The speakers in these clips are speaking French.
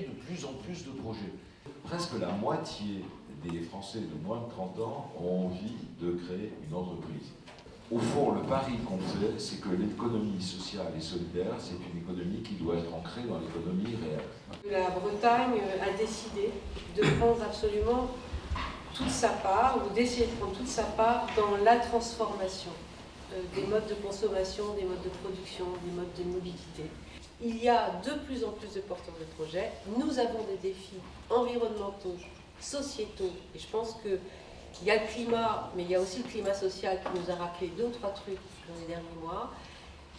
de plus en plus de projets. Presque la moitié des Français de moins de 30 ans ont envie de créer une entreprise. Au fond, le pari qu'on fait, c'est que l'économie sociale et solidaire, c'est une économie qui doit être ancrée dans l'économie réelle. La Bretagne a décidé de prendre absolument toute sa part, ou d'essayer de prendre toute sa part dans la transformation des modes de consommation, des modes de production, des modes de mobilité. Il y a de plus en plus de porteurs de projets. Nous avons des défis environnementaux, sociétaux, et je pense qu'il y a le climat, mais il y a aussi le climat social qui nous a rappelé 2 ou 3 trucs dans les derniers mois.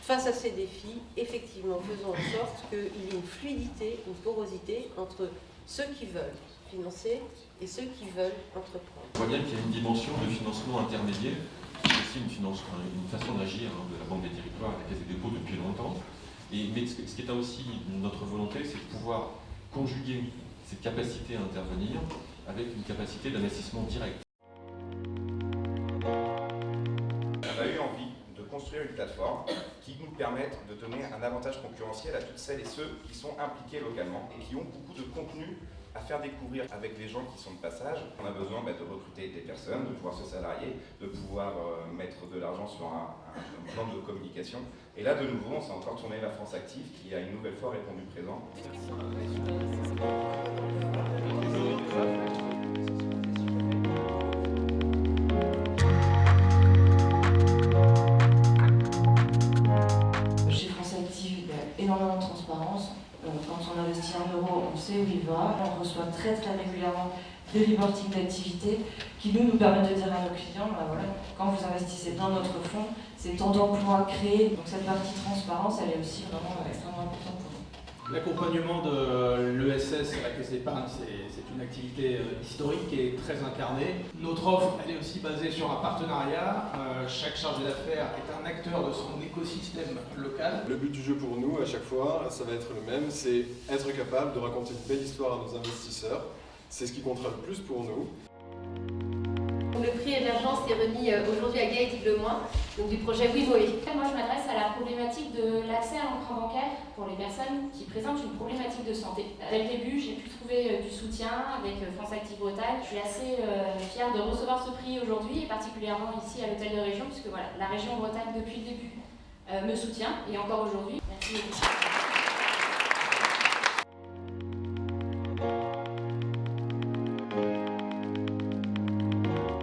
Face à ces défis, effectivement, faisons en sorte qu'il y ait une fluidité, une porosité entre ceux qui veulent financer et ceux qui veulent entreprendre. On voit bien qu'il y a une dimension de financement intermédiaire, qui est aussi une façon d'agir de la Banque des Territoires, la Caisse des dépôts depuis longtemps. Mais ce qui est aussi notre volonté, c'est de pouvoir conjuguer cette capacité à intervenir avec une capacité d'investissement direct. On a eu envie de construire une plateforme qui nous permette de donner un avantage concurrentiel à toutes celles et ceux qui sont impliqués localement et qui ont beaucoup de contenu à faire découvrir avec les gens qui sont de passage. On a besoin de recruter des personnes, de pouvoir se salarier, de pouvoir mettre de l'argent sur un plan de communication. Et là, de nouveau, on s'est encore tourné vers France Active qui a une nouvelle fois répondu présent. Chez France Active, il y a énormément de transparence. Quand on investit 1 euro, on sait où il va. On reçoit très régulièrement des reportings d'activité qui nous permettent de dire à nos clients, voilà, quand vous investissez dans notre fonds, c'est tant d'emplois créés. Donc cette partie transparence, elle est aussi vraiment extrêmement importante pour nous. L'accompagnement de l'ESS, la Caisse d'épargne, c'est une activité historique et très incarnée. Notre offre, elle est aussi basée sur un partenariat. Chaque chargé d'affaires est un acteur de son écosystème local. Le but du jeu pour nous, à chaque fois, ça va être le même, c'est être capable de raconter une belle histoire à nos investisseurs. C'est ce qui comptera le plus pour nous. Le prix émergence est remis aujourd'hui à Gaël Lemoine, donc du projet WeMoe. Moi, je m'adresse à la problématique de l'accès à l'emprunt bancaire pour les personnes qui présentent une problématique de santé. Dès le début, j'ai pu trouver du soutien avec France Active Bretagne. Je suis assez fière de recevoir ce prix aujourd'hui, et particulièrement ici à l'hôtel de région, puisque voilà, la région Bretagne, depuis le début, me soutient, et encore aujourd'hui. Merci beaucoup.